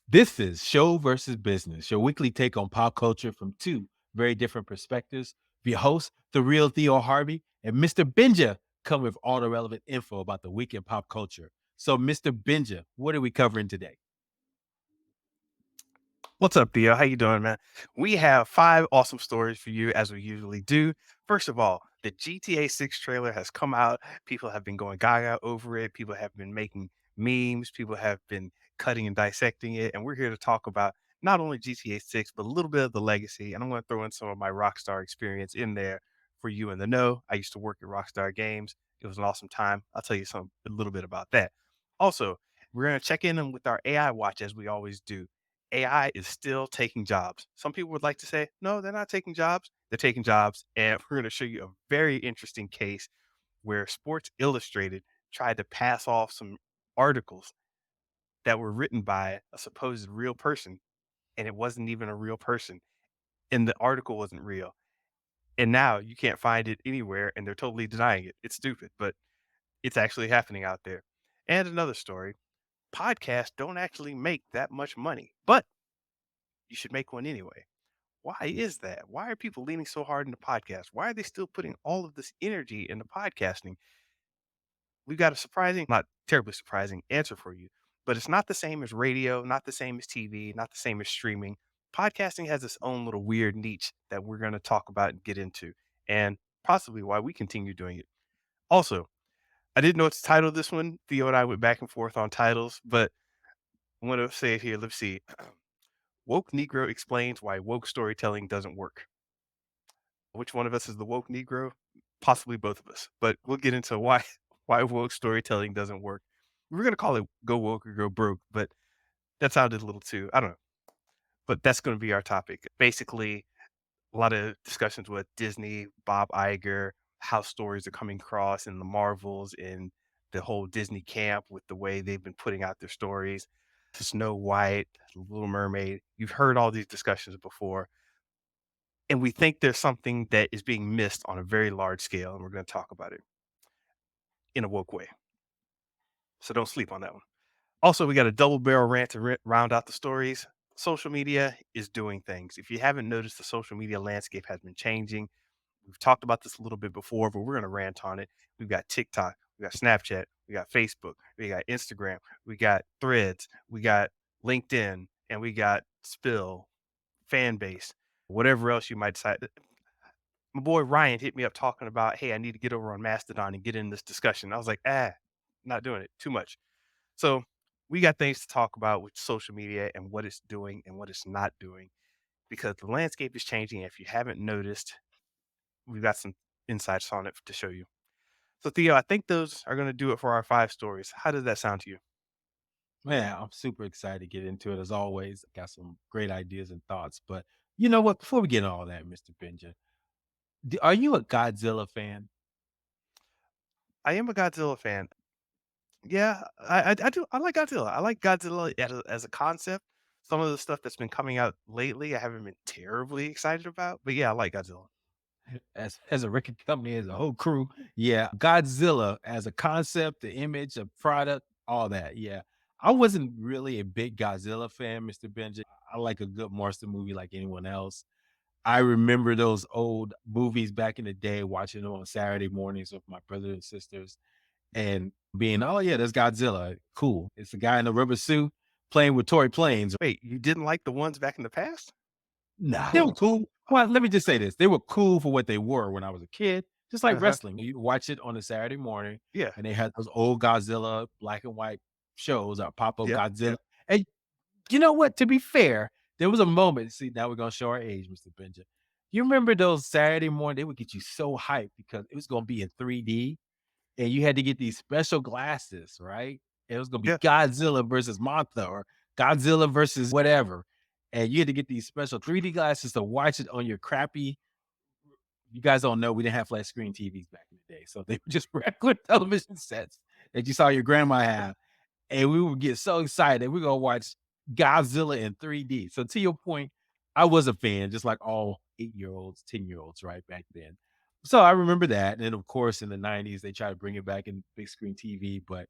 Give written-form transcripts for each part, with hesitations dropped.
This is Show versus Business, your weekly take on pop culture from two very different perspectives. Your host, the real Theo Harvey, and Mr. Benja come with all the relevant info about the week in pop culture. So, Mr. Benja, what are we covering today? What's up, Theo? How you doing, man? We have 5 awesome stories for you, as we usually do. First of all, the GTA 6 trailer has come out. People have been going gaga over it. People have been making memes. People have been cutting and dissecting it. And we're here to talk about not only GTA 6, but a little bit of the legacy. And I'm going to throw in some of my Rockstar experience in there for you in the know. I used to work at Rockstar Games. It was an awesome time. I'll tell you a little bit about that. Also, we're going to check in with our AI watch as we always do. AI is still taking jobs. Some people would like to say, no, they're not taking jobs. They're taking jobs. And we're going to show you a very interesting case where Sports Illustrated tried to pass off some articles that were written by a supposed real person, and it wasn't even a real person. And the article wasn't real. And now you can't find it anywhere, and they're totally denying it. It's stupid, but it's actually happening out there. And another story, podcasts don't actually make that much money, but you should make one anyway. Why is that? Why are people leaning so hard into podcasts? Why are they still putting all of this energy into podcasting? We've got a surprising, not terribly surprising answer for you, but it's not the same as radio, not the same as TV, not the same as streaming. Podcasting has its own little weird niche that we're going to talk about and get into, and possibly why we continue doing it. Also, I didn't know what to title this one. Theo and I went back and forth on titles, but I'm going to say it here. Let's see. Woke Negro explains why woke storytelling doesn't work. Which one of us is the woke Negro? Possibly both of us, but we'll get into why why woke storytelling doesn't work. We're gonna call it "Go Woke or Go Broke," but that sounded a little too I don't know, but that's gonna be our topic. Basically, a lot of discussions with Disney, Bob Iger, how stories are coming across in the Marvels, in the whole Disney camp with the way they've been putting out their stories. Snow White, Little Mermaid. You've heard all these discussions before. And we think there's something that is being missed on a very large scale, and we're going to talk about it in a woke way. So don't sleep on that one. Also, we got a double barrel rant to round out the stories. Social media is doing things. If you haven't noticed, the social media landscape has been changing. We've talked about this a little bit before, but we're going to rant on it. We've got TikTok, we got Snapchat, we got Facebook, we got Instagram, we got Threads, we got LinkedIn, and we got Spill, Fanbase, whatever else you might decide. My boy Ryan hit me up talking about, "Hey, I need to get over on Mastodon and get in this discussion." I was like, not doing it. Too much." So we got things to talk about with social media and what it's doing and what it's not doing because the landscape is changing. If you haven't noticed, we've got some insights on it to show you. So Theo, I think those are going to do it for our 5 stories. How does that sound to you? Man, I'm super excited to get into it as always. Got some great ideas and thoughts. But you know what? Before we get into all that, Mr. Benja, are you a Godzilla fan? I am a Godzilla fan. Yeah, I do. I like Godzilla. I like Godzilla as a concept. Some of the stuff that's been coming out lately, I haven't been terribly excited about, but yeah, I like Godzilla. As a record company, as a whole crew, yeah. Godzilla as a concept, the image, a product, all that, yeah. I wasn't really a big Godzilla fan, Mr. Benji. I like a good monster movie like anyone else. I remember those old movies back in the day, watching them on Saturday mornings with my brothers and sisters and being, "Oh, yeah, that's Godzilla. Cool. It's a guy in a rubber suit playing with toy planes." Wait, you didn't like the ones back in the past? Nah, they were cool. Well, let me just say this. They were cool for what they were when I was a kid, just like Uh-huh. wrestling. You watch it on a Saturday morning, Yeah. and they had those old Godzilla black and white shows that pop up Yep. Godzilla. Yep. And you know what? To be fair, there was a moment. See, now we're gonna show our age, Mr. Benja. You remember those Saturday morning? They would get you so hyped because it was gonna be in 3D, and you had to get these special glasses, right? It was gonna be Yeah. Godzilla versus Mothra or Godzilla versus whatever, and you had to get these special 3D glasses to watch it on your crappy. You guys don't know we didn't have flat screen TVs back in the day, so they were just regular television sets that you saw your grandma have, and we would get so excited. We're gonna watch Godzilla in 3D. So to your point, I was a fan, just like all 8-year-olds, 10-year-olds, right back then. So I remember that. And of course, in the 90s, they tried to bring it back in big screen TV, but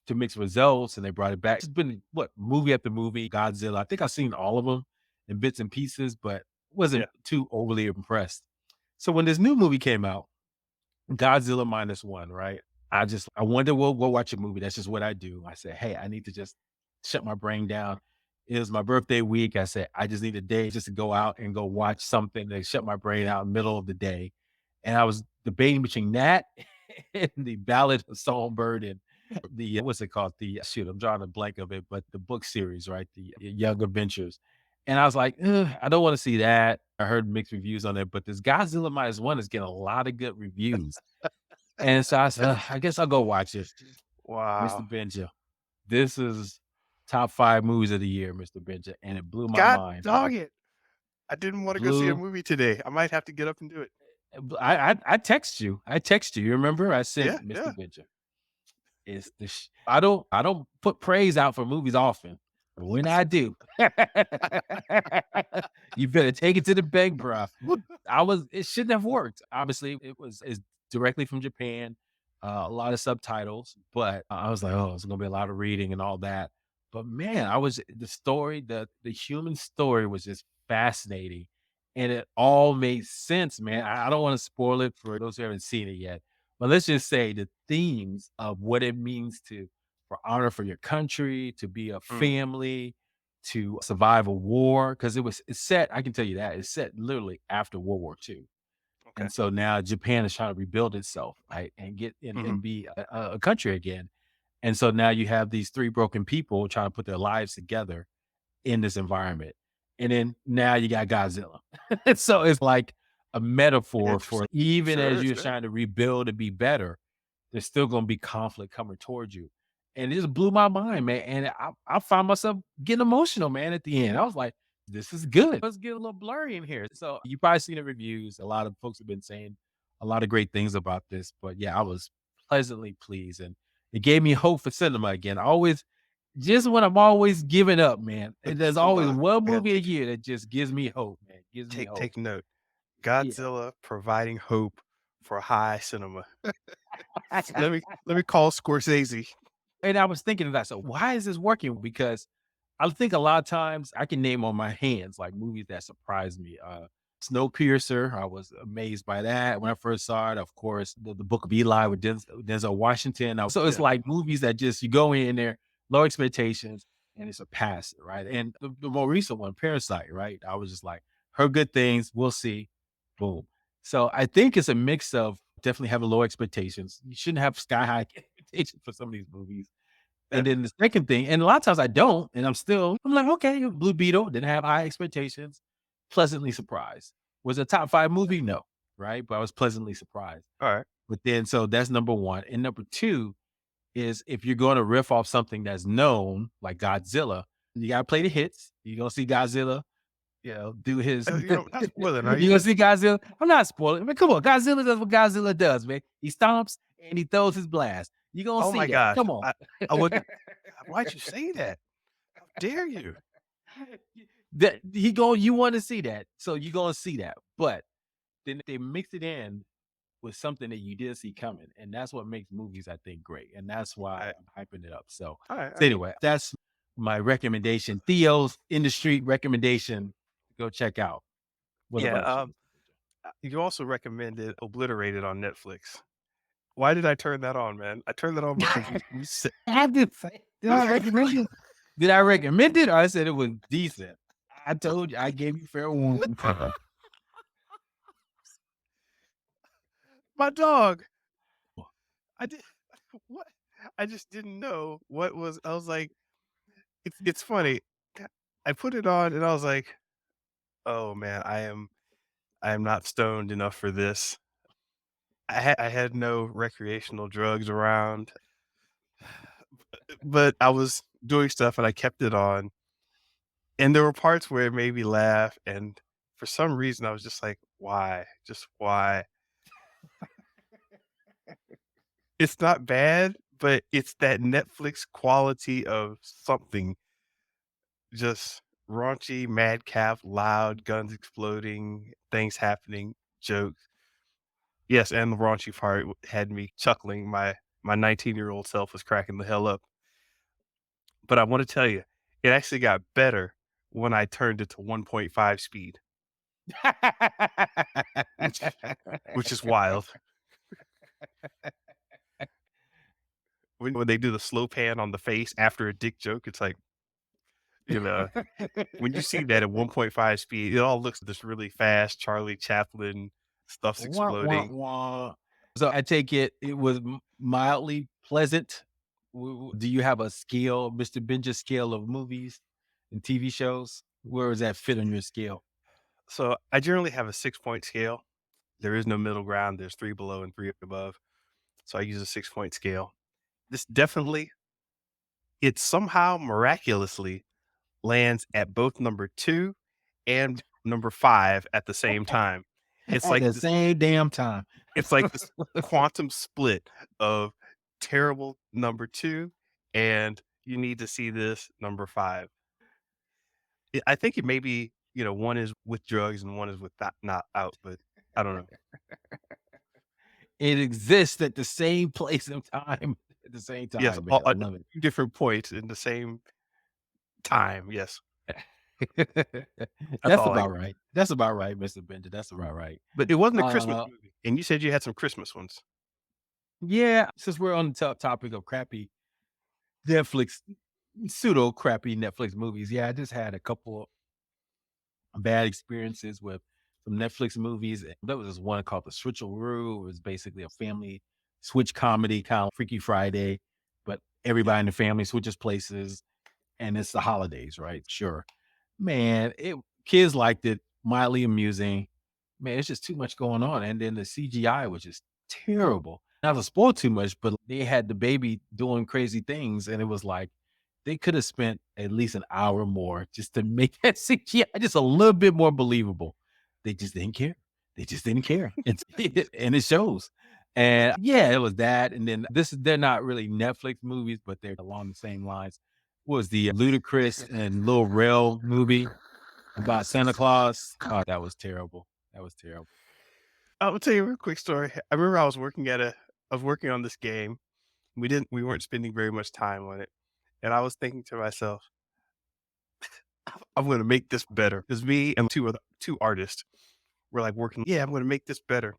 to mixed results, and they brought it back. It's been what movie after movie, Godzilla. I think I've seen all of them in bits and pieces, but Yeah. wasn't too overly impressed. So when this new movie came out, Godzilla minus one, right? I wanted to go watch a movie. That's just what I do. I said, hey, I need to just shut my brain down. It was my birthday week. I said, I just need a day just to go out and go watch something to shut my brain out in the middle of the day. And I was debating between that and the Ballad of Songbird and the what's it called? The shoot, I'm drawing a blank of it, but the book series, right? The Young Adventures. And I was like, "Ugh, I don't want to see that. I heard mixed reviews on it, but this Godzilla minus one is getting a lot of good reviews. And so I said, "Ugh, I guess I'll go watch it." Mr. Wow. Benja, this is top 5 movies of the year, Mr. Benja, and it blew my God mind. dog it. I didn't wanna go see a Blew movie today. I might have to get up and do it. I text you. I text you. You remember? I Yeah, sent Mr. yeah. Benja. It's the I don't put praise out for movies often, but when I do, you better take it to the bank, bruh. It shouldn't have worked. Obviously, it's directly from Japan, a lot of subtitles, but I was like, oh, it's gonna be a lot of reading and all that. But man, the story, the human story was just fascinating, and it all made sense, man. I don't want to spoil it for those who haven't seen it yet, but let's just say the themes of what it means to for honor for your country, to be a Mm, family, to survive a war, because it's set, I can tell you that, it's set literally after World War II. okay. And so now Japan is trying to rebuild itself, right? And Mhm, and be a country again. And so now you have these three broken people trying to put their lives together in this environment. And then now you got Godzilla. So it's like a metaphor for interesting. even as Sure, you're sure. trying to rebuild and be better, there's still gonna be conflict coming towards you. And it just blew my mind, man. And I found myself getting emotional, man, at the end. I was like, this is good. Let's get a little blurry in here. So you probably seen the reviews. A lot of folks have been saying a lot of great things about this. But yeah, I was pleasantly pleased. And it gave me hope for cinema again. I always just when I'm always giving up, man, and there's Hold always on. one I gotta movie a year that just gives me hope, man. Gives me hope. take note. Yeah. Godzilla providing hope for high cinema. Let me call Scorsese. And I was thinking of that. So why is this working? Because I think a lot of times I can name on my hands like movies that surprised me. Snowpiercer, I was amazed by that when I first saw it. Of course, the Book of Eli with Denzel Washington. So it's Yeah. like movies that just you go in there, low expectations, and it's a pass, right? And the more recent one, Parasite, right? I was just like, heard good things. We'll see. Boom. So I think it's a mix of definitely having low expectations. You shouldn't have sky high expectations for some of these movies. Yeah. And then the second thing, and a lot of times I don't, and I'm like, okay, Blue Beetle didn't have high expectations, pleasantly surprised. Was it a top 5 movie? No, right? But I was pleasantly surprised. Alright. But then so that's number 1. And number 2 is if you're gonna riff off something that's known, like Godzilla, you gotta play the hits. You're gonna see Godzilla, do his Not spoiling, are you're you? gonna see Godzilla. I'm not spoiling. I mean, come on, Godzilla does what Godzilla does, man. He stomps and he throws his blast. You're gonna Oh see my that. gosh. Come on. I wouldn't why'd you say that? How dare you? That he go you wanna see that, so you're gonna see that, but then they mix it in with something that you didn't see coming, and that's what makes movies, I think, great, and that's why Alright. I'm hyping it up, so Alright. anyway, that's my recommendation, Theo's industry recommendation to go check out. What Yeah, about you, Mr. you also recommended Obliterated on Netflix. Why did I turn that on, man? I turned that on because Benja? you said I did say did I recommend it? Did I recommend it, or I said it was decent? I told you, I gave you fair warning. my dog. I did what? I just didn't know what was I was like, it's funny. I put it on and I was like, "Oh, man, I am not stoned enough for this." I had no recreational drugs around, but I was doing stuff and I kept it on, and there were parts where it made me laugh, and for some reason, I was just like, "Why? Just why?" It's not bad, but it's that Netflix quality of something just raunchy, madcap, loud, guns exploding, things happening, jokes. Yes, and the raunchy part had me chuckling. My 19-year-old self was cracking the hell up. But I wanna tell you, it actually got better when I turned it to 1.5 speed, which which is wild. When they do the slow pan on the face after a dick joke, it's like, you know, when you see that at 1.5 speed, it all looks this really fast Charlie Chaplin, stuff's Wah, wah, exploding. wah. So I take it was mildly pleasant. Do you have a scale, Mr. Benja's scale of movies and TV shows? Where does that fit on your scale? So, I generally have a 6-point scale. There is no middle ground, there's 3 below and 3 above, so I use a 6-point scale. This definitely it somehow miraculously lands at both number 2 and number 5 at the same time. It's At like the this same damn time. it's like this quantum split of terrible number 2 and you need to see this number 5. I think it may be, one is with drugs and one is with not out, but I don't know. It exists at the same place and time at the same Yes, time, man. all I at love it. 2 different points in the same time, yes. That's That's all I about got. right. That's about right, Mr. Bender. That's about right. But it wasn't a Christmas Uh, movie, and you said you had some Christmas ones. yeah, since we're on the topic of crappy Netflix, pseudo crappy Netflix movies, yeah, I just had a couple bad experiences with some Netflix movies. There was this one called The Switcheroo. It was basically a family switch comedy, kind of Freaky Friday, but Yeah. everybody in the family switches places, and it's the holidays, right? Sure. Man, it kids liked it, mildly amusing. Man, it's just too much going on, and then the CGI was just terrible. Not to spoil too much, but they had the baby doing crazy things, and it was like they could have spent at least an hour more just to make that CGI just a little bit more believable. They just didn't care. They just didn't care. It's and it shows. And yeah, it was that. And then they're not really Netflix movies, but they're along the same lines. Was the Ludacris and Lil Rel movie about Santa Claus? Oh, that was terrible. That was terrible. I'll tell you a real quick story. I remember I was working on this game. We weren't spending very much time on it, and I was thinking to myself, "I'm gonna make this better." Because me and 2 artists were, like, working, "Yeah, I'm gonna make this better."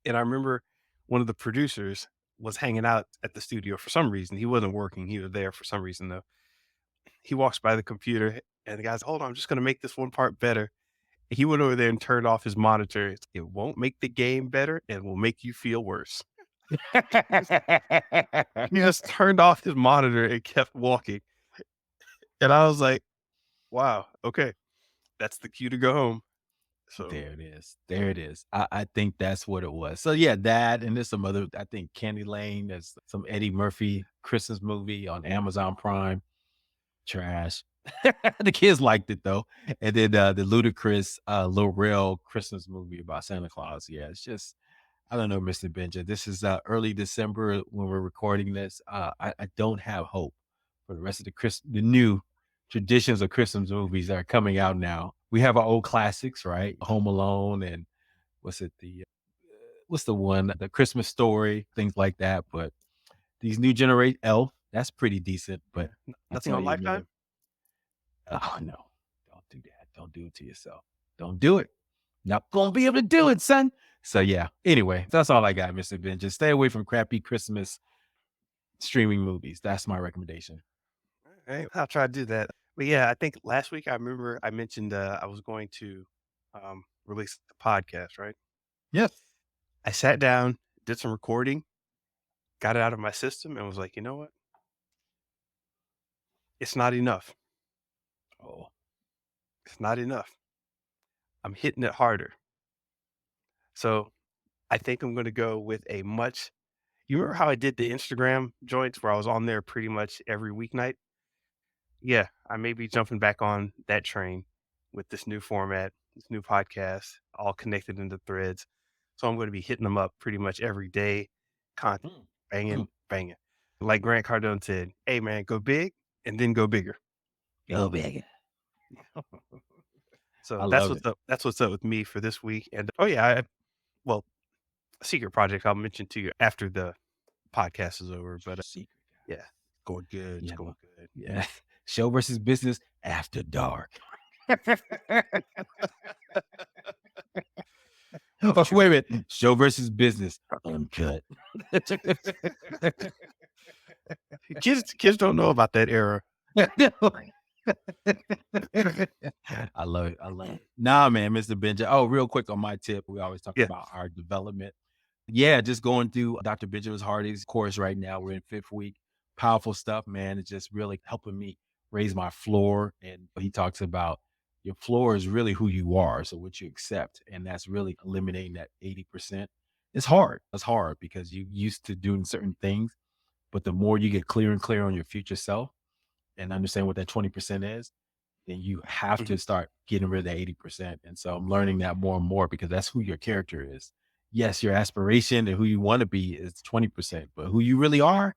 And I remember one of the producers was hanging out at the studio for some reason. He wasn't working, he was there for some reason, though. He walks by the computer, and the guy's, "Hold on, I'm just gonna make this one part better." He went over there and turned off his monitor. It won't make the game better, and will make you feel worse. He just turned off his monitor and kept walking, and I was like, "Wow, okay, that's the cue to go home." So, There it is. There it is. I think that's what it was. So yeah, that and there's some other. I think Candy Lane. There's some Eddie Murphy Christmas movie on Amazon Prime. Trash. The kids liked it though. And then the Ludacris Lil Rel Christmas movie about Santa Claus. Yeah, it's just I don't know, Mr. Benja. This is early December when we're recording this. I don't have hope for the rest of the new traditions of Christmas movies that are coming out now. We have our old classics, right? Home Alone and what's it what's the one? The Christmas Story, things like that. But these new generation Elf, that's pretty decent. But I nothing tell on you, man, Lifetime? oh no, don't do that. Don't do it to yourself. Don't do it. Not gonna be able to do it, son. So yeah. Anyway, that's all I got, Mr. Ben. Just stay away from crappy Christmas streaming movies. That's my recommendation. Alright, I'll try to do that. But, yeah, I think last week I remember I mentioned, I was going to, release the podcast, right? Yes. I sat down, did some recording, got it out of my system, and was like, "You know what? It's not enough. Oh, It's not enough. I'm hitting it harder." So, I think I'm gonna go with a much you remember how I did the Instagram joints where I was on there pretty much every weeknight? Yeah, I may be jumping back on that train with this new format, this new podcast, all connected into threads. So I'm gonna be hitting them up pretty much every day, content, mm, banging, mm. banging. Like Grant Cardone said, "Hey man, go big and then go bigger." Go big. So I love it. That's what's up with me for this week. And oh yeah, well, a secret project I'll mention to you after the podcast is over. But Secret yeah, guys. going good. It's Yeah, going good. yeah. Show versus business after dark. Oh, Shoot. wait a minute. Show versus business uncut. Kids don't know about that era. I love it. I love it. Nah, man, Mr. Benja. Oh, real quick on my tip, we always talk Yeah. about our development. Yeah, just going through Dr. Benjamin Hardy's course right now. We're in fifth week. Powerful stuff, man. It's just really helping me raise my floor. And he talks about your floor is really who you are. So what you accept. And that's really eliminating that 80%. It's hard. It's hard because you used to doing certain things. But the more you get clear and clear on your future self and understand what that 20% is, then you have Mhm. to start getting rid of that 80%. And so I'm learning that more and more because that's who your character is. Yes, your aspiration and who you want to be is 20%, but who you really are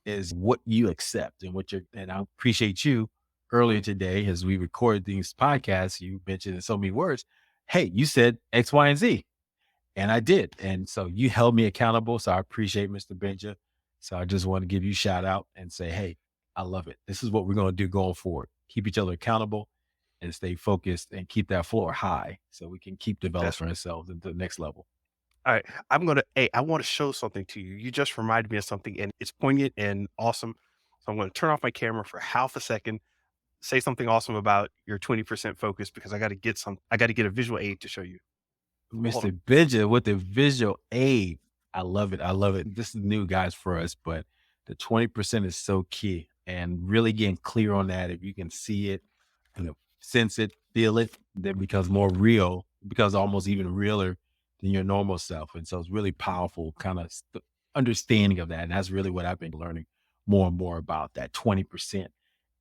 is what you accept and what you're. And I appreciate you earlier today as we recorded these podcasts. You mentioned in so many words, hey, you said X, Y, and Z. And I did. And so you held me accountable. So I appreciate Mr. Benja. So I just want to give you a shout out and say, hey, I love it. This is what we're going to do going forward. Keep each other accountable and stay focused and keep that floor high so we can keep That's developing ourselves into the next level. all right. Hey, I want to show something to you. You just reminded me of something and it's poignant and awesome. So I'm going to turn off my camera for half a second, say something awesome about your 20% focus because I got to get a visual aid to show you. Hold Mr. on. Benja with the visual aid. I love it. I love it. This is new, guys, for us, but the 20% is so key and really getting clear on that. If you can see it, sense it, feel it, then it becomes more real, becomes almost even realer than your normal self. And so it's really powerful kind of understanding of that. And that's really what I've been learning more and more about that 20%.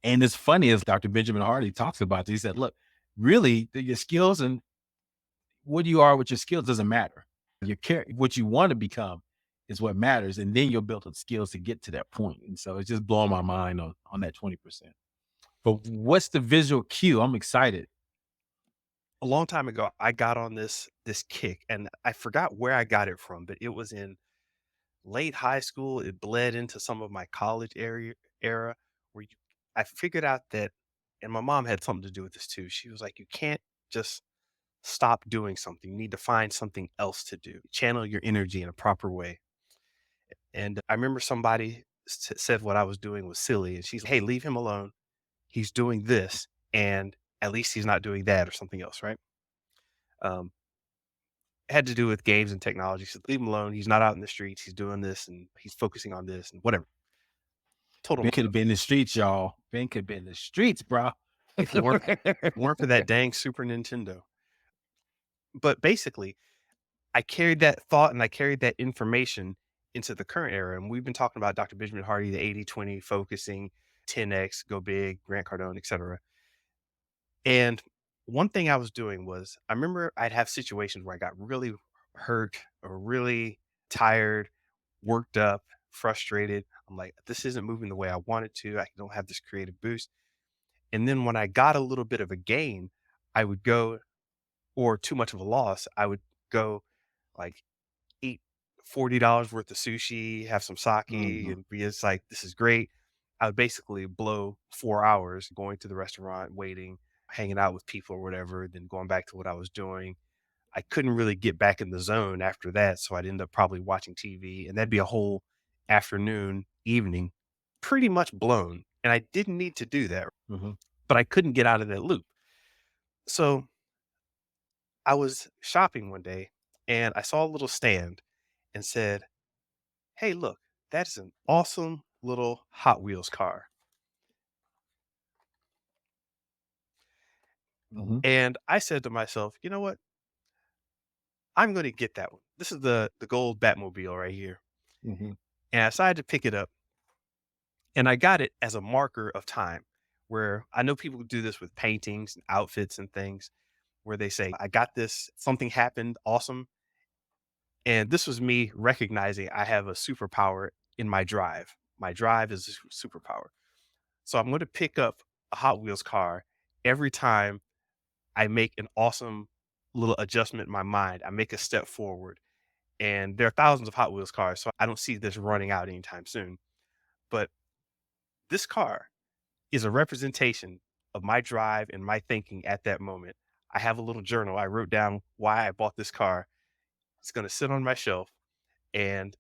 And it's funny as Dr. Benjamin Hardy talks about this, he said, look, really your skills and what you are with your skills doesn't matter. Your what you want to become is what matters. And then you'll build the skills to get to that point. And so it's just blowing my mind on that 20%. But what's the visual cue? I'm excited. A long time ago, I got on this kick and I forgot where I got it from, but it was in late high school. It bled into some of my college era where I figured out that, and my mom had something to do with this too. She was like, you can't just stop doing something. You need to find something else to do. Channel your energy in a proper way. And I remember somebody said what I was doing was silly. And she's, hey, leave him alone. He's doing this. And at least he's not doing that or something else, right? Um, had to do with games and technology. She said, leave him alone. He's not out in the streets. He's doing this and he's focusing on this and whatever. Told him Ben could have been in the streets, y'all. Ben could have been in the streets, bro. if it weren't for that dang Super Nintendo. But basically, I carried that thought and I carried that information into the current era. And we've been talking about Dr. Benjamin Hardy, the 80-20 focusing, 10X, go big, Grant Cardone, etc. And one thing I was doing was I remember I'd have situations where I got really hurt or really tired, worked up, frustrated. I'm like, this isn't moving the way I want it to. I don't have this creative boost. And then when I got a little bit of a gain, I would go, or too much of a loss, I would go like eat $40 worth of sushi, have some sake, Mhm, and be just like, this is great. I would basically blow 4 hours going to the restaurant, waiting, hanging out with people or whatever, then going back to what I was doing. I couldn't really get back in the zone after that. So I'd end up probably watching TV, and that'd be a whole afternoon, evening, pretty much blown. And I didn't need to do that, mhm. but I couldn't get out of that loop. So I was shopping one day and I saw a little stand and said, hey, look, that's an awesome little Hot Wheels car. Mhm, And I said to myself, you know what? I'm going to get that one. This is the gold Batmobile right here. mhm, And I decided to pick it up and I got it as a marker of time where I know people do this with paintings and outfits and things where they say, I got this, something happened, awesome. And this was me recognizing I have a superpower in my drive. My drive is a superpower. So I'm going to pick up a Hot Wheels car every time I make an awesome little adjustment in my mind. I make a step forward. And there are thousands of Hot Wheels cars, so I don't see this running out anytime soon. But This car is a representation of my drive and my thinking at that moment. I have a little journal. I wrote down why I bought this car. It's going to sit on my shelf and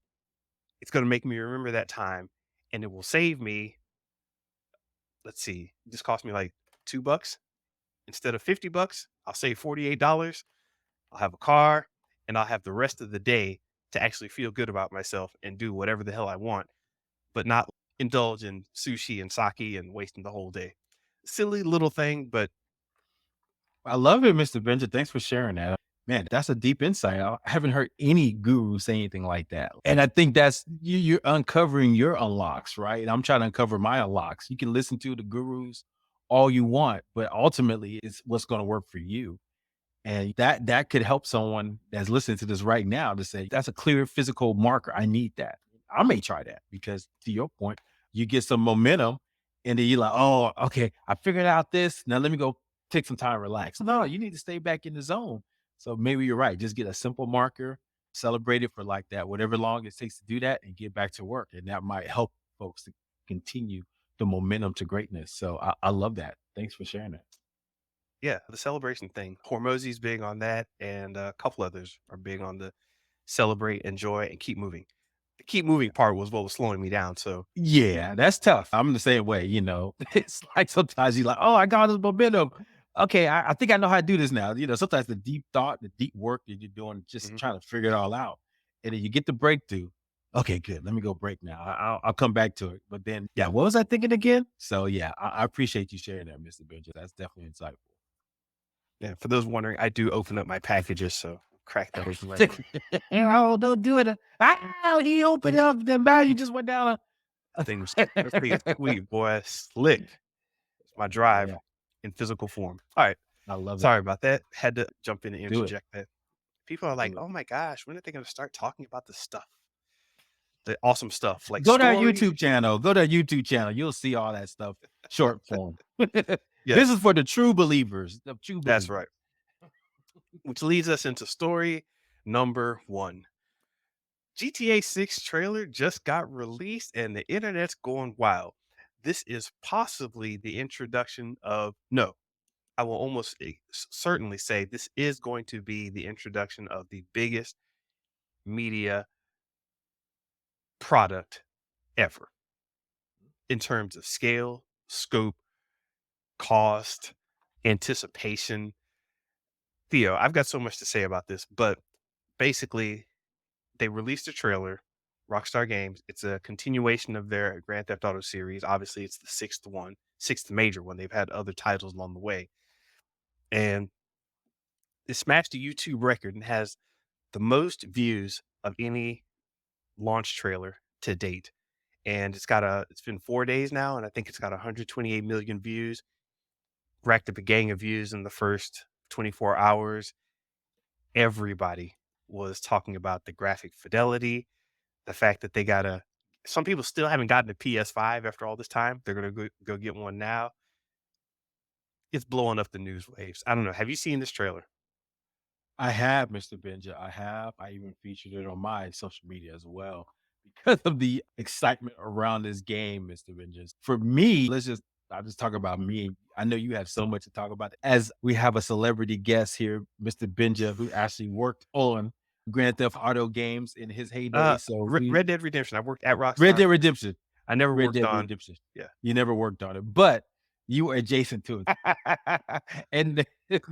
it's going to make me remember that time and it will save me. Let's see, this cost me like $2 instead of $50. I'll save $48. I'll have a car and I'll have the rest of the day to actually feel good about myself and do whatever the hell I want, but not indulge in sushi and sake and wasting the whole day. Silly little thing, but I love it, Mr. Benja. Thanks for sharing that. Man, that's a deep insight. I haven't heard any guru say anything like that. And I think that's you're uncovering your unlocks, right? And I'm trying to uncover my unlocks. You can listen to the gurus all you want, but ultimately it's what's going to work for you. And that could help someone that's listening to this right now to say, that's a clear physical marker. I need that. I may try that because to your point, you get some momentum and then you're like, oh, okay, I figured out this. Now let me go take some time, relax. No, you need to stay back in the zone. So maybe you're right. Just get a simple marker, celebrate it for like that, whatever long it takes to do that and get back to work. And that might help folks to continue the momentum to greatness. So I love that. Thanks for sharing that. yeah, the celebration thing. Hormozy's big on that, and a couple others are big on the celebrate, enjoy, and keep moving. The keep moving part was what was slowing me down. So, Yeah, that's tough. I'm the same way, you know. It's like sometimes you're like, oh, I got this momentum. Okay, I think I know how to do this now. You know, sometimes the deep thought, the deep work that you're doing, just mhm, trying to figure it all out. And then you get the breakthrough. Okay, good. Let me go break now. I'll come back to it. But then, yeah, what was I thinking again? So yeah, I appreciate you sharing that, Mr. Benjamin. That's definitely insightful. yeah. For those wondering, I do open up my packages, so crack that open right now. Oh, don't do it. He opened up the value just went down. That thing is sweet, boy. Slick. It's my drive Yeah, in physical form. All right. I love it. Sorry about that. Had to jump in and Do it. interject that. People are like, Do it. "Oh my gosh, when are they gonna start talking about the stuff? The awesome stuff like Go to our stories?" YouTube channel. Go to our YouTube channel. You'll see all that stuff short form. This is Yes, for the true believers, the true that's believers. right. Which leads us into story number 1. GTA 6 trailer just got released and the internet's going wild. This is possibly the introduction of no, I will almost certainly say this is going to be the introduction of the biggest media product ever in terms of scale, scope, cost, anticipation. Theo, I've got so much to say about this, but basically, they released a trailer, Rockstar Games. It's a continuation of their Grand Theft Auto series. Obviously, it's the sixth one, sixth major one. They've had other titles along the way. And it smashed a YouTube record and has the most views of any launch trailer to date. And it's been 4 days now, and I think it's got 128 million views, racked up a gang of views in the first 24 hours. Everybody was talking about the graphic fidelity, the fact that they got a some people still haven't gotten a PS5 after all this time. They're gonna go get one now. It's blowing up the news waves. I don't know. Have you seen this trailer? I have, Mr. Benja. I have. I even featured it on my social media as well because of the excitement around this game, Mr. Benja. For me, I'll just talk about me. I know you have so much to talk about. As we have a celebrity guest here, Mr. Benja, who actually worked on Grand Theft Auto games in his heyday. So we Red Dead Redemption. I worked at Red Rockstar. Dead Redemption. I never Red worked Dead on. Redemption. Yeah. You never worked on it, but you were adjacent to it. And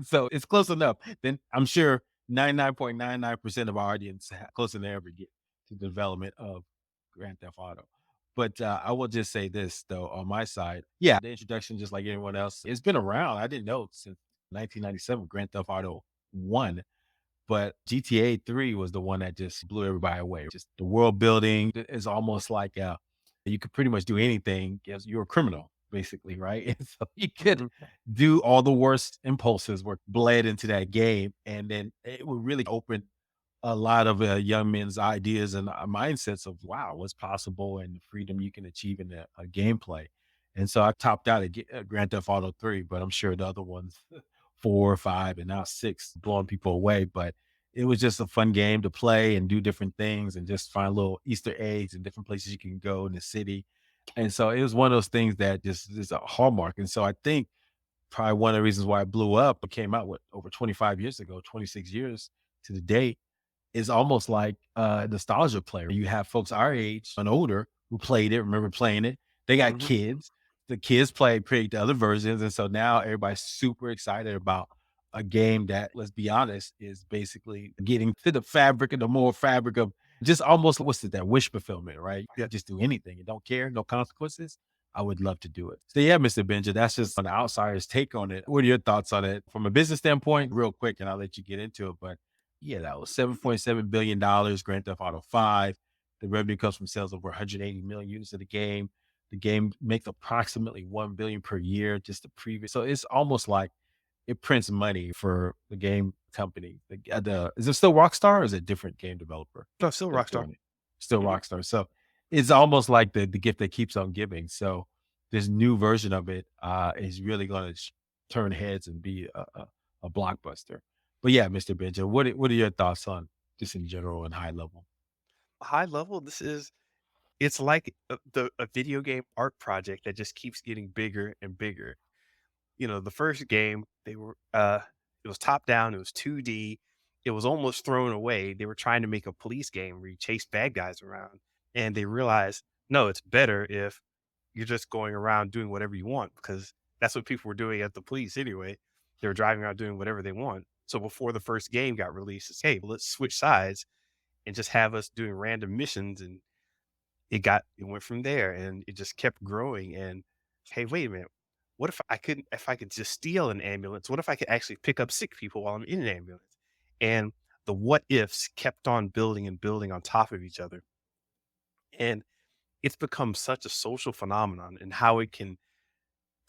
so it's close enough. Then I'm sure 99.99% of our audience closer than they ever get to the development of Grand Theft Auto. But I will just say this though, on my side, yeah, the introduction, just like anyone else, it's been around. I didn't know since 1997, Grand Theft Auto 1, but GTA 3 was the one that just blew everybody away. Just the world building is almost like you could pretty much do anything as you're a criminal, basically, right? And so you could Mhm. do all the worst impulses were bled into that game. And then it would really open a lot of young men's ideas and mindsets of wow, what's possible and the freedom you can achieve in a gameplay. And so I topped out at Grand Theft Auto 3, but I'm sure the other ones, 4, 5, and now 6, blowing people away. But it was just a fun game to play and do different things and just find little Easter eggs and different places you can go in the city. And so it was one of those things that just is a hallmark. And so I think probably one of the reasons why it blew up, it came out what over 25 years ago, 26 years to the date, is almost like a nostalgia player. You have folks our age and older who played it, remember playing it. They got Mhm. kids. The kids played the other versions. And so now everybody's super excited about a game that, let's be honest, is basically getting to the fabric and the more fabric of just almost what's it, that wish fulfillment, right? I Yeah. could just do anything and don't care, no consequences. I would love to do it. So yeah, Mr. Benja, that's just an outsider's take on it. What are your thoughts on it from a business standpoint? Real quick, and I'll let you get into it. But yeah, that was $7.7 billion. Grand Theft Auto 5. The revenue comes from sales over 180 million units of the game. The game makes approximately 1 billion per year, just the previous. So it's almost like it prints money for the game company. Is it still Rockstar or is it a different game developer No, still that's Rockstar. doing it? Still Mhm. Rockstar. So it's almost like the gift that keeps on giving. So this new version of it is really going to turn heads and be a blockbuster. But yeah, Mr. Benja, what are your thoughts on just in general and high level? High level, it's like a video game art project that just keeps getting bigger and bigger. The first game, it was top down, it was 2D, it was almost thrown away. They were trying to make a police game where you chase bad guys around, and they realized, no, it's better if you're just going around doing whatever you want because that's what people were doing at the police anyway. They were driving around doing whatever they want. So before the first game got released, it's hey, let's switch sides and just have us doing random missions and it went from there and it just kept growing and hey, wait a minute. What if I could just steal an ambulance? What if I could actually pick up sick people while I'm in an ambulance? And the what ifs kept on building and building on top of each other. And it's become such a social phenomenon and how it can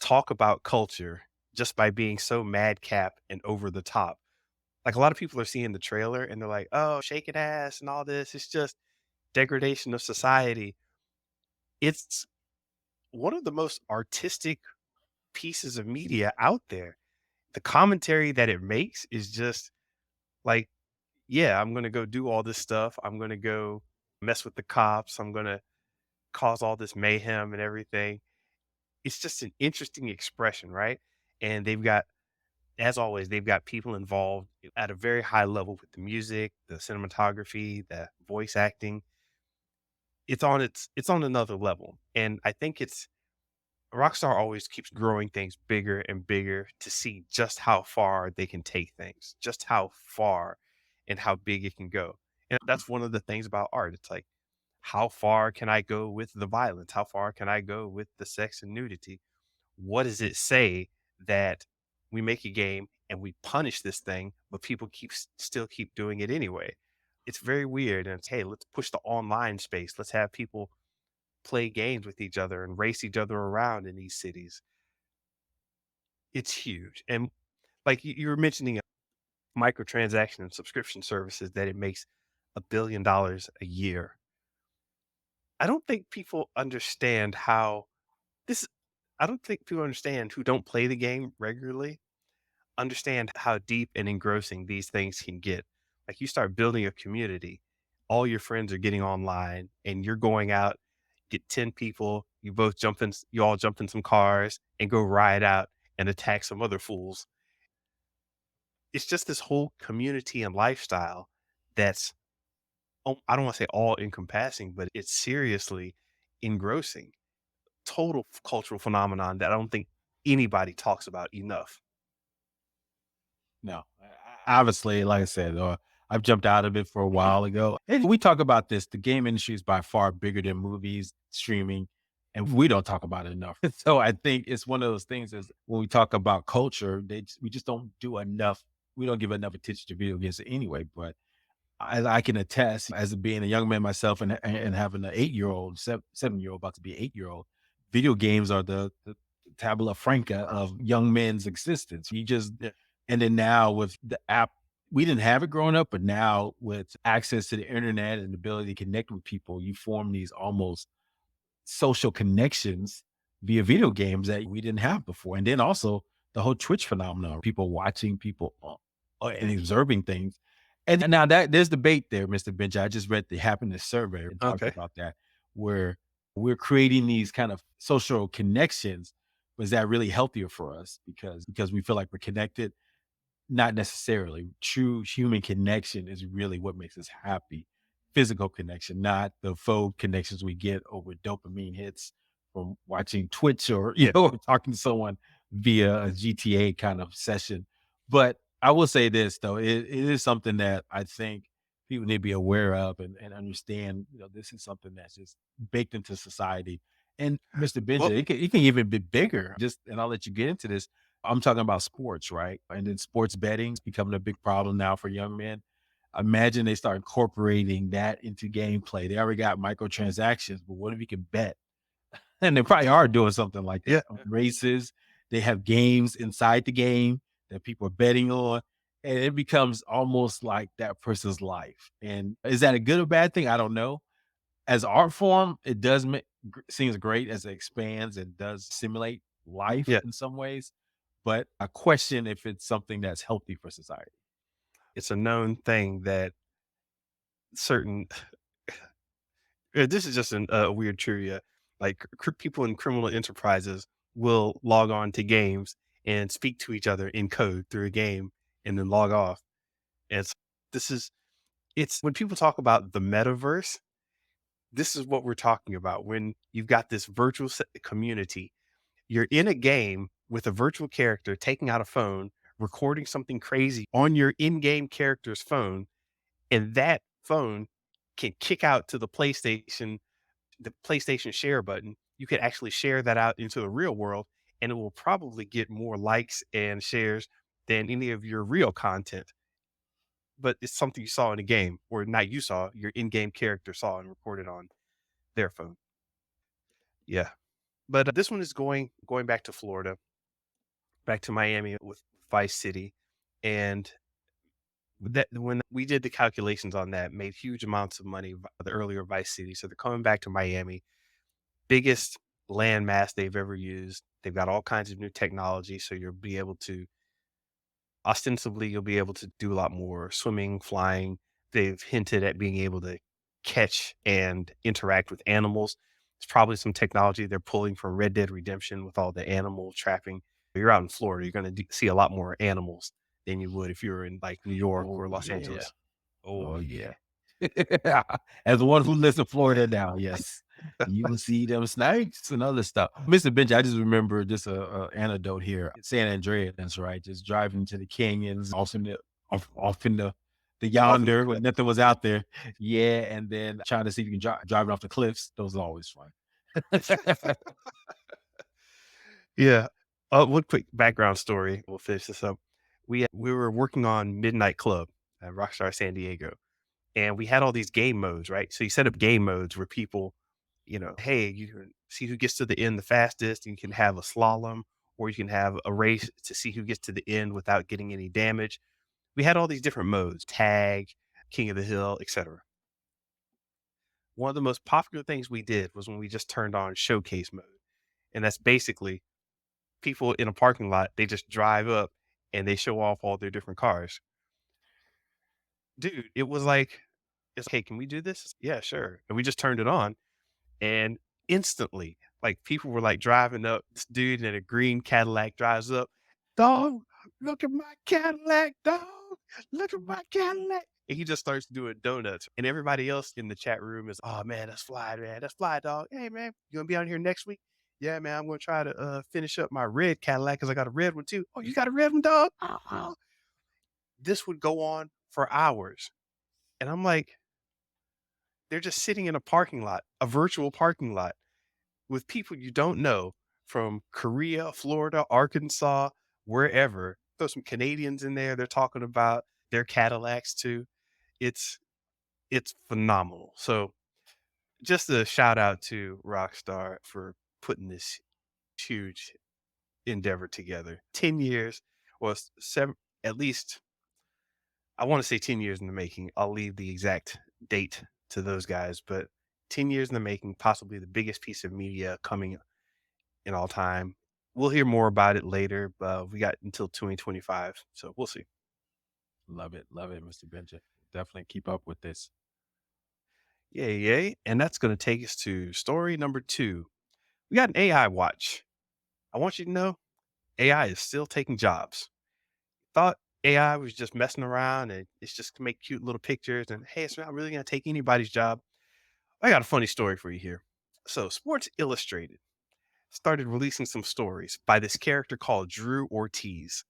talk about culture just by being so madcap and over the top. Like a lot of people are seeing the trailer and they're like, oh, shaking ass and all this. It's just degradation of society. It's one of the most artistic pieces of media out there. The commentary that it makes is just like, yeah, I'm going to go do all this stuff. I'm going to go mess with the cops. I'm going to cause all this mayhem and everything. It's just an interesting expression, right? And as always, they've got people involved at a very high level with the music, the cinematography, the voice acting. It's on another level. And I think it's Rockstar always keeps growing things bigger and bigger to see just how far they can take things, just how far and how big it can go. And that's one of the things about art. It's like, how far can I go with the violence? How far can I go with the sex and nudity? What does it say that we make a game and we punish this thing, but people still keep doing it anyway? It's very weird. And it's, hey, let's push the online space. Let's have people play games with each other and race each other around in these cities. It's huge. And like you were mentioning microtransaction and subscription services that it makes $1 billion a year. I don't think people understand how this I don't think people understand who don't play the game regularly understand how deep and engrossing these things can get. Like you start building a community, all your friends are getting online and you're going out, get 10 people, you all jump in some cars and go ride out and attack some other fools. It's just this whole community and lifestyle that's I don't want to say all encompassing, but it's seriously engrossing. Total cultural phenomenon that I don't think anybody talks about enough. No, obviously, like I said, I've jumped out of it for a while ago. And we talk about this. The game industry is by far bigger than movies, streaming, and we don't talk about it enough. So I think it's one of those things is when we talk about culture, we just don't do enough. We don't give enough attention to video games anyway. But I can attest, as being a young man myself and having an 8-year old, 7-year old, about to be 8-year old, video games are the tabula franca of young men's existence. You just and then now with the app, we didn't have it growing up, but now with access to the internet and the ability to connect with people, you form these almost social connections via video games that we didn't have before. And then also the whole Twitch phenomenon, people watching people and observing things. And now that there's debate there, Mr. Bench. I just read the happiness survey and talked Okay. about that, where We're creating these kind of social connections. Was that really healthier for us? Because we feel like we're connected? Not necessarily. True human connection is really what makes us happy. Physical connection, not the faux connections we get over dopamine hits from watching Twitch or, or talking to someone via a GTA kind of session. But I will say this though, it is something that I think people need to be aware of and understand, this is something that's just baked into society. And Mr. Well, Benja, it can even be bigger. Just and I'll let you get into this. I'm talking about sports, right? And then sports betting's becoming a big problem now for young men. Imagine they start incorporating that into gameplay. They already got microtransactions, but what if you can bet? And they probably are doing something like yeah. that. Races, they have games inside the game that people are betting on. And it becomes almost like that person's life. And is that a good or bad thing? I don't know. As art form, it does seems great as it expands and does simulate life Yeah. in some ways, but I question if it's something that's healthy for society. It's a known thing that certain this is just a weird trivia. Like people in criminal enterprises will log on to games and speak to each other in code through a game and then log off. And this is it's when people talk about the metaverse, this is what we're talking about. When you've got this virtual community, you're in a game with a virtual character taking out a phone, recording something crazy on your in-game character's phone, and that phone can kick out to the PlayStation share button. You could actually share that out into the real world, and it will probably get more likes and shares than any of your real content. But it's something you saw in a game, or not you saw, your in-game character saw and recorded on their phone. Yeah. But this one is going back to Florida, back to Miami with Vice City, and that when we did the calculations on that, made huge amounts of money, the earlier Vice City. So they're coming back to Miami, biggest land mass they've ever used. They've got all kinds of new technology, so you'll be able to ostensibly you'll be able to do a lot more swimming, flying. They've hinted at being able to catch and interact with animals. It's probably some technology they're pulling from Red Dead Redemption with all the animal trapping. You're out in Florida, you're going to see a lot more animals than you would if you were in like New York Oh or Los yeah. Angeles. Oh Oh yeah. yeah. As the one who lives in Florida now, yes. You will see them snakes and other stuff. Mr. Bench, I just remember just a anecdote here. San Andreas, right? Just driving to the canyons off in the Off in the yonder cliff. when nothing was out there. Yeah, and then trying to see if you can driving off the cliffs. Those are always fun. Yeah. One quick background story. We'll finish this up. We were working on Midnight Club at Rockstar San Diego, and we had all these game modes, right? So you set up game modes where people, hey, you can see who gets to the end the fastest. You can have a slalom, or you can have a race to see who gets to the end without getting any damage. We had all these different modes: tag, King of the Hill, etc. One of the most popular things we did was when we just turned on showcase mode, and that's basically people in a parking lot, they just drive up and they show off all their different cars. Dude, it was like, it's, "Hey, can we do this?" "Yeah, sure." And we just turned it on, and instantly, like, people were, like, driving up. This dude in a green Cadillac drives up, "Dog, look at my Cadillac, dog. Look at my Cadillac." And he just starts doing donuts, and everybody else in the chat room is, "Oh, man, that's fly, man. That's fly, dog. Hey, man, you gonna be out here next week?" "Yeah, man, I'm gonna try to, finish up my red Cadillac because I got a red one too." "Oh, you got a red one, dog? Oh." This would go on for hours, and I'm like, they're just sitting in a parking lot, a virtual parking lot with people you don't know from Korea, Florida, Arkansas, wherever. Throw some Canadians in there. They're talking about their Cadillacs too. It's it's phenomenal. So just a shout out to Rockstar for putting this huge endeavor together. 10 years or seven, at least I want to say 10 years in the making. I'll leave the exact date to those guys, but 10 years in the making, possibly the biggest piece of media coming in all time. We'll hear more about it later, but we got until 2025, so we'll see. Love it, Mr. Benja. Definitely keep up with this. Yay, yay. And that's going to take us to story number 2. We got an AI watch. I want you to know AI is still taking jobs. Thought AI was just messing around and it's just to make cute little pictures and hey, it's not really going to take anybody's job. I got a funny story for you here. So, Sports Illustrated started releasing some stories by this character called Drew Ortiz.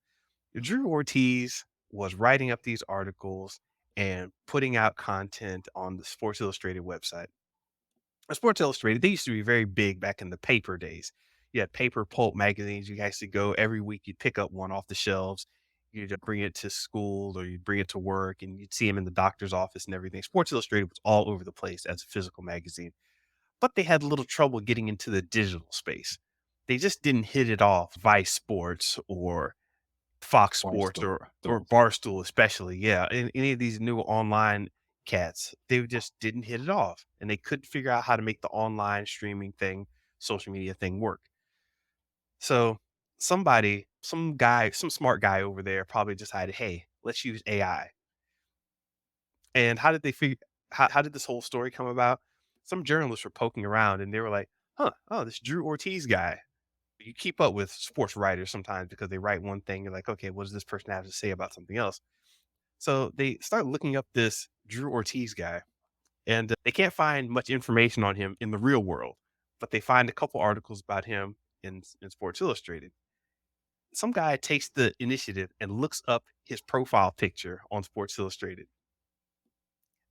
Drew Ortiz was writing up these articles and putting out content on the Sports Illustrated website. Sports Illustrated, they used to be very big back in the paper days. You had paper pulp magazines. You guys could go every week. You'd pick up one off the shelves. You'd bring it to school or you'd bring it to work and you'd see them in the doctor's office and everything. Sports Illustrated was all over the place as a physical magazine, but they had a little trouble getting into the digital space. They just didn't hit it off Vice Sports or Fox Sports Barstool. or Barstool especially, yeah, and any of these new online cats, they just didn't hit it off, and they couldn't figure out how to make the online streaming thing, social media thing work. So, some smart guy over there probably decided, "Hey, let's use AI." And how did they figure how did this whole story come about? Some journalists were poking around, and they were like, "Huh, oh, this Drew Ortiz guy." You keep up with sports writers sometimes because they write one thing, you're like, "Okay, what does this person have to say about something else?" So they start looking up this Drew Ortiz guy, and they can't find much information on him in the real world, but they find a couple articles about him in Sports Illustrated. Some guy takes the initiative and looks up his profile picture on Sports Illustrated.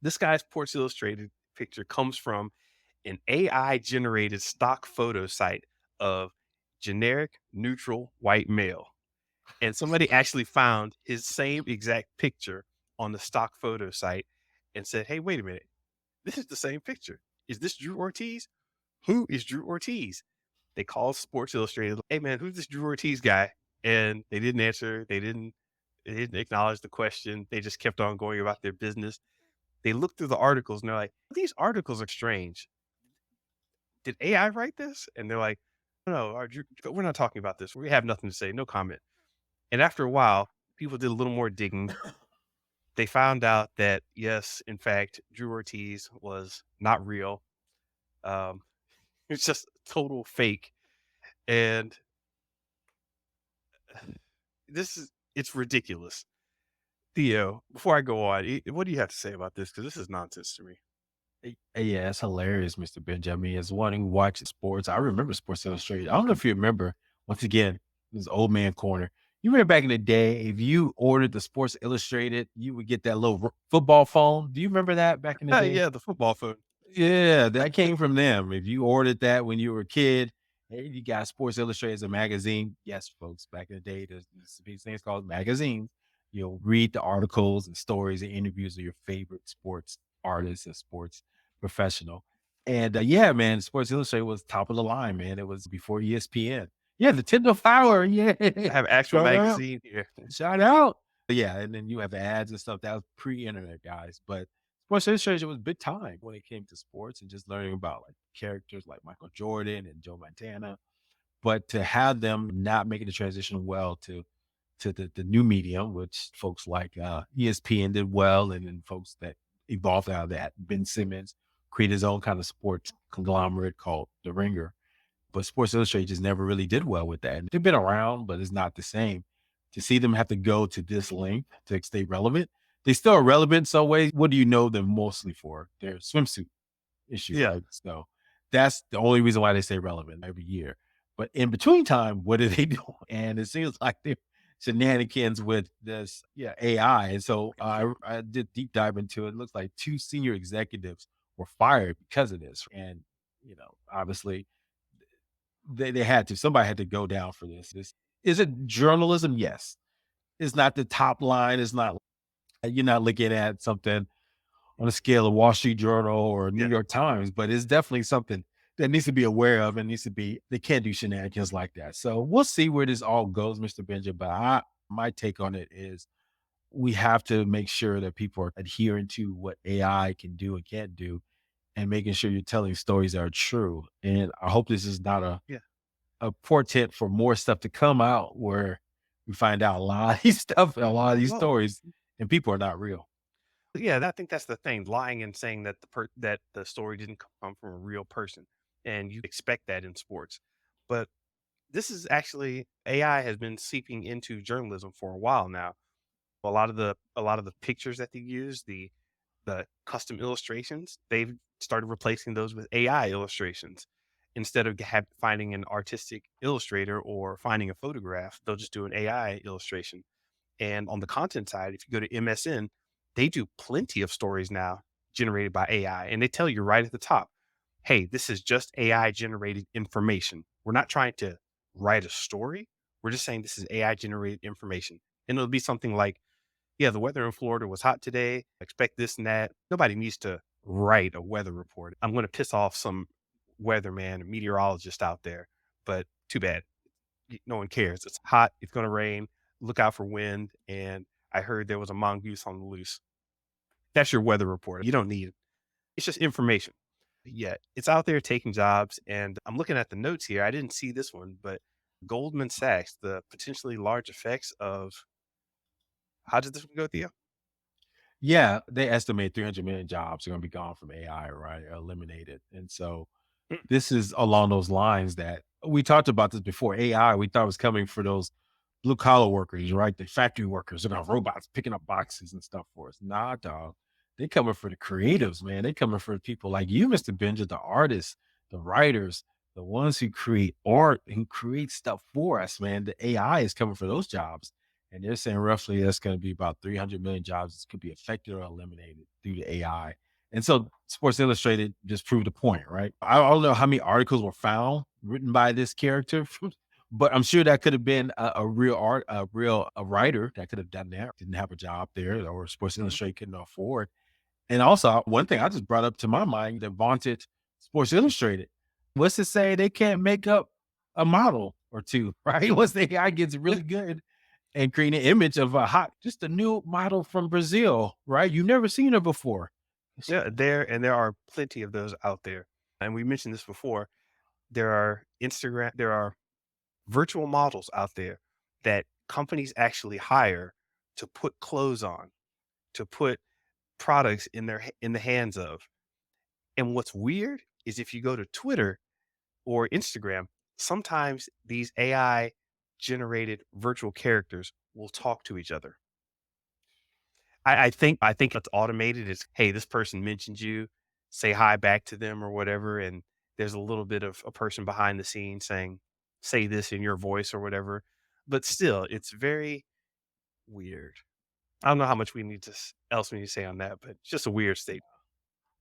This guy's Sports Illustrated picture comes from an AI generated stock photo site of generic neutral white male. And somebody actually found his same exact picture on the stock photo site and said, "Hey, wait a minute. This is the same picture. Is this Drew Ortiz? Who is Drew Ortiz?" They called Sports Illustrated. "Hey man, who's this Drew Ortiz guy?" And they didn't answer. They didn't acknowledge the question. They just kept on going about their business. They looked through the articles and they're like, "These articles are strange. Did AI write this?" And they're like, "No, we're not talking about this. We have nothing to say. No comment." And after a while, people did a little more digging. They found out that, yes, in fact, Drew Ortiz was not real. Um, it's just total fake. And it's ridiculous. Theo, before I go on, what do you have to say about this? Because this is nonsense to me. Yeah, it's hilarious, Mr. Benjamin. As one who watches sports, I remember Sports Illustrated. I don't know if you remember, once again, this old man corner. You remember back in the day, if you ordered the Sports Illustrated, you would get that little football phone. Do you remember that back in the day? Yeah, the football phone. Yeah, that came from them. If you ordered that when you were a kid, hey, you got Sports Illustrated as a magazine. Yes, folks, back in the day, there's these things called magazines. You'll read the articles and stories and interviews of your favorite sports artists and sports professional. And yeah, man, Sports Illustrated was top of the line, man. It was before ESPN. Yeah, the Tyndall Flower. Yeah, I have actual shout out, magazine here. shout out. Yeah, and then you have ads and stuff. That was pre-internet, guys. But Sports Illustrated was big time when it came to sports and just learning about like characters like Michael Jordan and Joe Montana. But to have them not making the transition well to the new medium, which folks like ESPN did well, and then folks that evolved out of that, Ben Simmons created his own kind of sports conglomerate called The Ringer. But Sports Illustrated just never really did well with that. They've been around, but it's not the same. To see them have to go to this length to stay relevant, they still are relevant in some ways. What do you know them mostly for? Their swimsuit issue, Yeah. right? So that's the only reason why they stay relevant every year. But in between time, what are they doing? And it seems like they're shenanigans with this, yeah, AI. And so I did deep dive into it. It looks like two senior executives were fired because of this. And, obviously they had to. Somebody had to go down for this. This is it journalism? Yes. It's not the top line. It's not you're not looking at something on a scale of Wall Street Journal or New Yeah. York Times, but it's definitely something that needs to be aware of and needs to be they can't do shenanigans like that. So we'll see where this all goes, Mr. Benja. But my take on it is we have to make sure that people are adhering to what AI can do and can't do and making sure you're telling stories that are true. And I hope this is not Yeah. a portent for more stuff to come out where we find out a lot of these stuff, a lot of these Well, stories, and people are not real. Yeah, I think that's the thing, lying and saying that that the story didn't come from a real person, and you expect that in sports. But this is actually AI has been seeping into journalism for a while now. A lot of the pictures that they use, the custom illustrations, they've started replacing those with AI illustrations. Instead of finding an artistic illustrator or finding a photograph, they'll just do an AI illustration. And on the content side, if you go to MSN, they do plenty of stories now generated by AI. And they tell you right at the top, hey, this is just AI generated information. We're not trying to write a story. We're just saying this is AI generated information. And it'll be something like, yeah, the weather in Florida was hot today. Expect this and that. Nobody needs to write a weather report. I'm going to piss off some weatherman, meteorologist out there, but too bad. No one cares. It's hot. It's going to rain. Look out for wind. And I heard there was a mongoose on the loose. That's your weather report. You don't need it. It's just information. Yeah, it's out there taking jobs. And I'm looking at the notes here. I didn't see this one, but Goldman Sachs, the potentially large effects of how did this one go, Theo? Yeah, they estimate 300 million jobs are gonna be gone from AI, right? Eliminated. And so Mm, this is along those lines that we talked about this before. AI, we thought was coming for those blue collar workers, right? The factory workers and our robots picking up boxes and stuff for us. Nah, dog. They coming for the creatives, man. They coming for people like you, Mr. Benja, the artists, the writers, the ones who create art, who create stuff for us, man. The AI is coming for those jobs. And they're saying roughly that's going to be about 300 million jobs that could be affected or eliminated due to AI. And so Sports Illustrated just proved the point, right? I don't know how many articles were found written by this character, but I'm sure that could have been a real a writer that could have done that. Didn't have a job there, or Sports mhm. Illustrated couldn't afford. And also, one thing I just brought up to my mind that vaunted Sports Illustrated. What's to say they can't make up a model or two, right? Once the AI gets Yeah, really good and create an image of just a new model from Brazil, right? You've never seen her before. yeah, there are plenty of those out there. And we mentioned this before. There are virtual models out there that companies actually hire to put clothes on, to put products in the hands of. And what's weird is if you go to Twitter or Instagram, sometimes these AI generated virtual characters will talk to each other. I think it's automated. It's, hey, this person mentioned you, say hi back to them or whatever. And there's a little bit of a person behind the scenes saying, say this in your voice or whatever. But still, it's very weird. I don't know how much else we need to say on that, but it's just a weird state.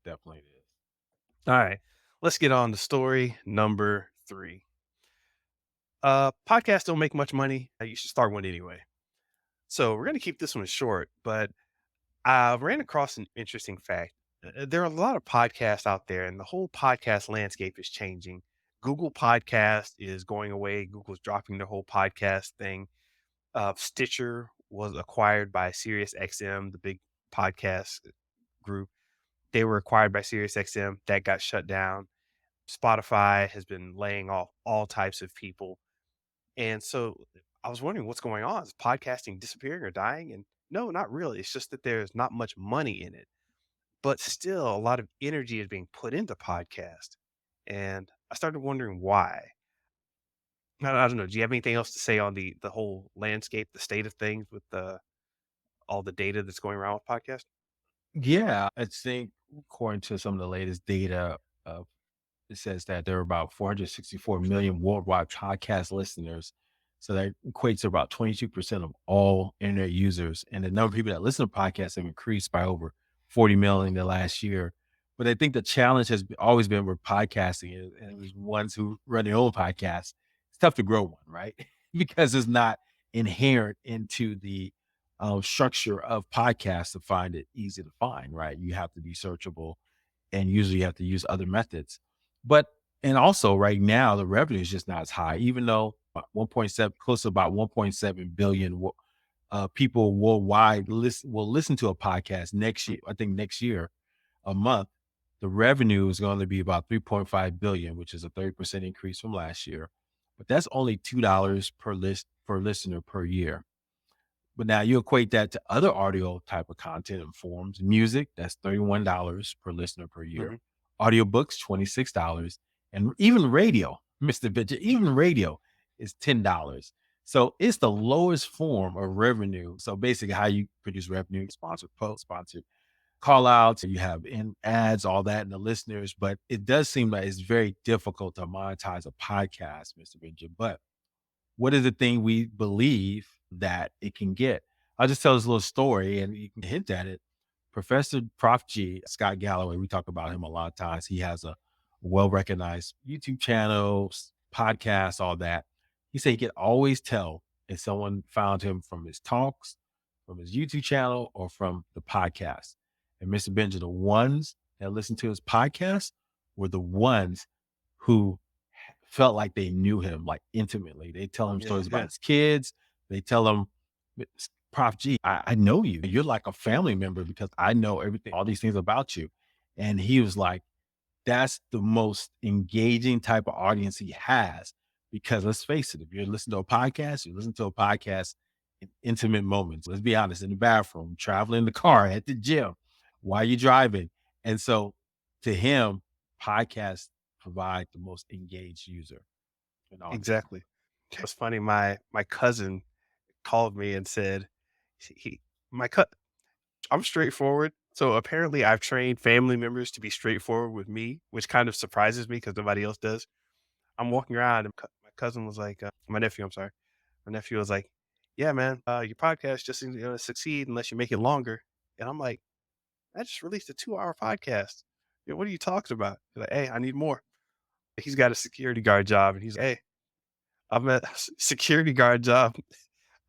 Definitely it is. All right, let's get on to story number 3. Podcasts don't make much money. You should start one anyway. So we're gonna keep this one short, but I ran across an interesting fact. There are a lot of podcasts out there, and the whole podcast landscape is changing. Google Podcast is going away. Google's dropping their whole podcast thing. Stitcher was acquired by SiriusXM, the big podcast group. They were acquired by SiriusXM. That got shut down. Spotify has been laying off all types of people. And so I was wondering what's going on. Is podcasting disappearing or dying? And no, not really. It's just that there's not much money in it, but still a lot of energy is being put into podcast. And I started wondering why. I don't know. Do you have anything else to say on the whole landscape, the state of things with all the data that's going around with podcast? Yeah, I think according to some of the latest data, uh, it says that there are about 464 million worldwide podcast listeners. So that equates to about 22% of all internet users. And the number of people that listen to podcasts have increased by over 40 million in the last year. But I think the challenge has always been with podcasting and it was ones who run their own podcasts. It's tough to grow one, right? Because it's not inherent into the structure of podcasts to find it easy to find, right? You have to be searchable and usually you have to use other methods. But and also right now the revenue is just not as high, even though 1.7 close to about 1.7 billion people worldwide will listen to a podcast next year. I think next year, a month, the revenue is going to be about 3.5 billion, which is a 30% increase from last year. But that's only $2 per listener per year. But now you equate that to other audio type of content and forms. Music, that's $31 per listener per year. Mhm. Audiobooks, $26. And even radio, Mr. Bitcher, even radio is $10. So it's the lowest form of revenue. So basically, how you produce revenue, sponsored posts, sponsored call outs, you have in ads, all that, and the listeners. But it does seem like it's very difficult to monetize a podcast, Mr. Benjamin. But what is the thing we believe that it can get? I'll just tell this little story and you can hint at it. Professor Prof G, Scott Galloway, we talk about him a lot of times. He has a well recognized YouTube channel, podcast, all that. He said he could always tell if someone found him from his talks, from his YouTube channel, or from the podcast. And Mr. Benjamin, the ones that listened to his podcast were the ones who felt like they knew him like intimately. They tell him Yeah, stories about yeah. his kids. They tell him, Prof G, I know you. You're like a family member because I know everything, all these things about you. And he was like, that's the most engaging type of audience he has. Because let's face it, if you're listening to a podcast, you listen to a podcast in intimate moments. Let's be honest, in the bathroom, traveling in the car, at the gym, while you're driving. And so to him, podcasts provide the most engaged user and audience. Exactly. It's funny, my cousin called me and said he my cut. I'm straightforward. So apparently I've trained family members to be straightforward with me, which kind of surprises me because nobody else does. I'm walking around and my cousin was like, my nephew, I'm sorry. My nephew was like, yeah, man, your podcast just isn't going to succeed unless you make it longer. And I'm like, I just released a 2-hour podcast. Yeah, what are you talking about? He's like, hey, I need more. He's got a security guard job. And he's like, hey, I'm at a security guard job.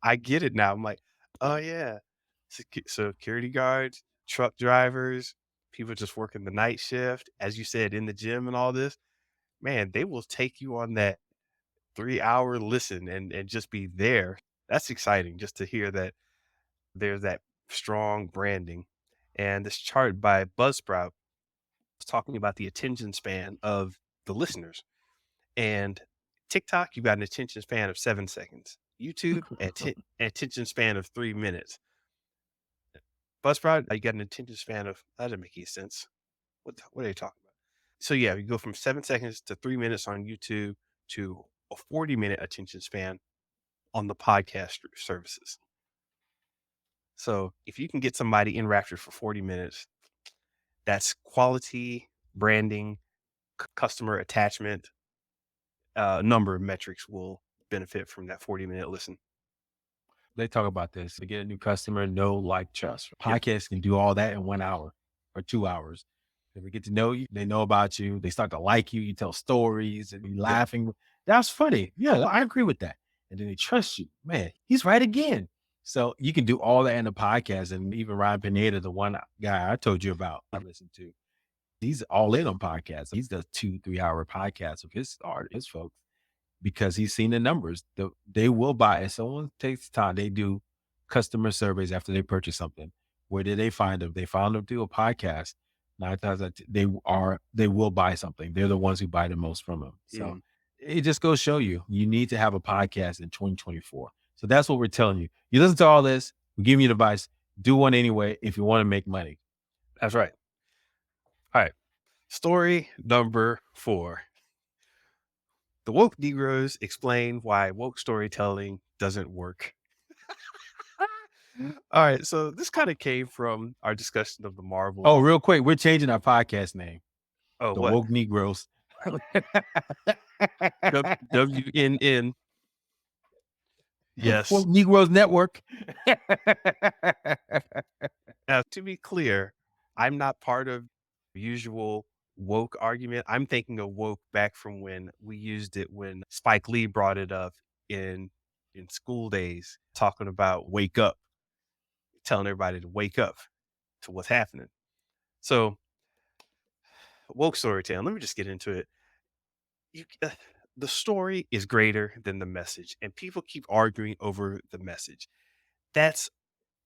I get it now. I'm like, oh yeah, security guards, truck drivers, people just working the night shift, as you said, in the gym and all this. Man, they will take you on that 3-hour listen and just be there. That's exciting just to hear that there's that strong branding. And this chart by Buzzsprout was talking about the attention span of the listeners. And TikTok, you got an attention span of 7 seconds. YouTube, attention span of 3 minutes. Buzzsprout, you got an attention span of that doesn't make any sense. What are you talking about? So yeah, you go from 7 seconds to 3 minutes on YouTube to a 40-minute attention span on the podcast services. So if you can get somebody enraptured for 40 minutes, that's quality, branding, customer attachment, a number of metrics will benefit from that 40-minute listen. They talk about this to get a new customer, know, like, trust. Yep. Podcasts can do all that in 1 hour or 2 hours. If they get to know you, they know about you, they start to like you, you tell stories and you Yep. laughing. That's funny. Yeah, I agree with that. And then they trust you. Man, he's right again. So you can do all that in a podcast. And even Ryan Pineda, the one guy I told you about, I listened to, he's all in on podcasts. He's does 2-3 hour podcasts with his art, his folks because he's seen the numbers. They will buy it. Someone takes time. They do customer surveys after they purchase something. Where did they find them? They found them through a podcast. 9 times they will buy something. They're the ones who buy the most from them. So Mhm. it just goes show you need to have a podcast in 2024. So that's what we're telling you. You listen to all this, we give you advice. Do one anyway if you want to make money. That's right. All right. Story number 4. The woke Negroes explain why woke storytelling doesn't work. All right. So this kind of came from our discussion of the Oh, Marvel. real quick, we're changing our podcast name. Oh, The what? Woke Negroes. WNN. Yes. Woke Negroes Network. Now, to be clear, I'm not part of the usual woke argument. I'm thinking of woke back from when we used it when Spike Lee brought it up in school days, talking about wake up, telling everybody to wake up to what's happening. So, woke storytelling. Let me just get into it. You, the story is greater than the message, and people keep arguing over the message. That's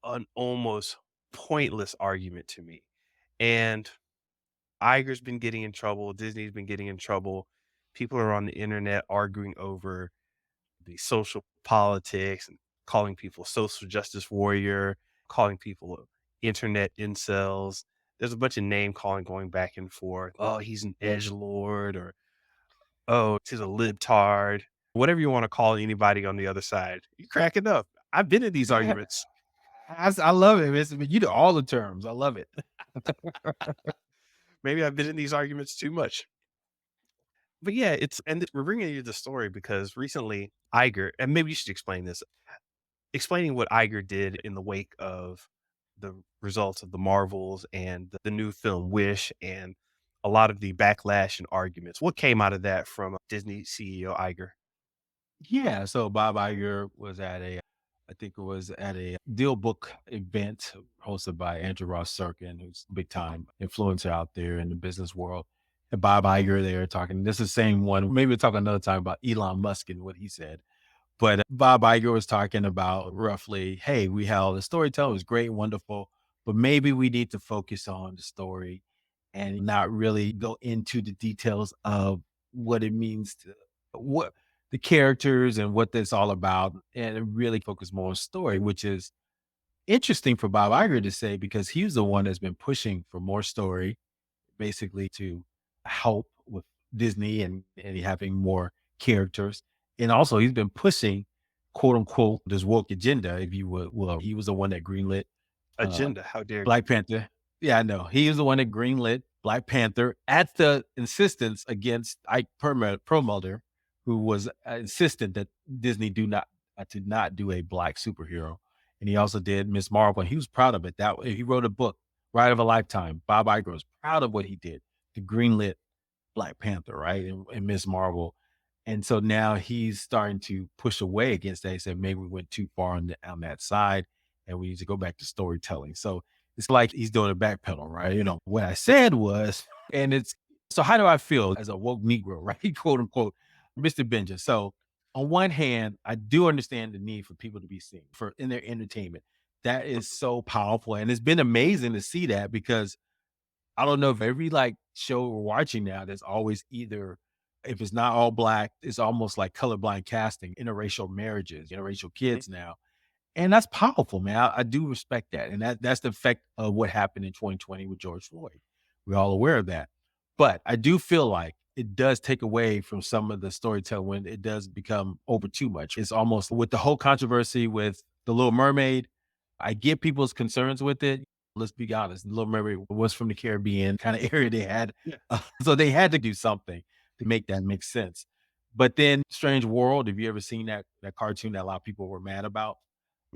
an almost pointless argument to me. And Iger's been getting in trouble. Disney's been getting in trouble. People are on the internet arguing over the social politics and calling people social justice warrior, calling people internet incels. There's a bunch of name calling going back and forth. Oh, he's an edge lord, or oh, he's a libtard. Whatever you want to call anybody on the other side. You crack it up. I've been in these Yeah, arguments. I love it. You know all the terms. I love it. Maybe I've been in these arguments too much. But yeah, we're bringing you the story because recently Iger, and maybe you should explain this, explaining what Iger did in the wake of the results of the Marvels and the new film Wish and a lot of the backlash and arguments. What came out of that from Disney CEO Iger? Yeah, so Bob Iger was at I think it was at a deal book event hosted by Andrew Ross Sorkin, who's a big time influencer out there in the business world. And Bob Iger there talking. This is the same one. Maybe we'll talk another time about Elon Musk and what he said. But Bob Iger was talking about roughly, hey, we have the storytelling is great, wonderful, but maybe we need to focus on the story and not really go into the details of what it means to what the characters and what that's all about, and really focus more on story, which is interesting for Bob Iger to say because he's the one that's been pushing for more story basically to help with Disney and having more characters. And also he's been pushing quote unquote this woke agenda, if you would. Well, he was the one that greenlit uh Agenda. How dare Black Panther. Yeah, I know. He was the one that greenlit Black Panther at the insistence against Ike Perlmutter, who was insistent that Disney do not do a black superhero. And he also did Miss Marvel, and he was proud of it. That he wrote a book, Ride of a Lifetime. Bob Iger was proud of what he did to greenlit Black Panther, right? And Miss Marvel. And so now he's starting to push away against that. He said maybe we went too far on that side and we need to go back to storytelling. So it's like he's doing a backpedal, right? You know, what I said was, and it's so how do I feel as a woke Negro, right? Quote unquote, Mr. Benja. So on one hand, I do understand the need for people to be seen for in their entertainment. That is so powerful. And it's been amazing to see that because I don't know if every like show we're watching now, there's always either if it's not all black, it's almost like colorblind casting, interracial marriages, interracial you? kids now. And that's powerful, man. I do respect that. And that's the effect of what happened in 2020 with George Floyd. We're all aware of that. But I do feel like it does take away from some of the storytelling when it does become over too much. It's almost with the whole controversy with The Little Mermaid. I get people's concerns with it. Let's be honest. The Little Mermaid was from the Caribbean kind of area they had. Yeah. So they had to do something to make that make sense. But then Strange World, have you ever seen that cartoon that a lot of people were mad about?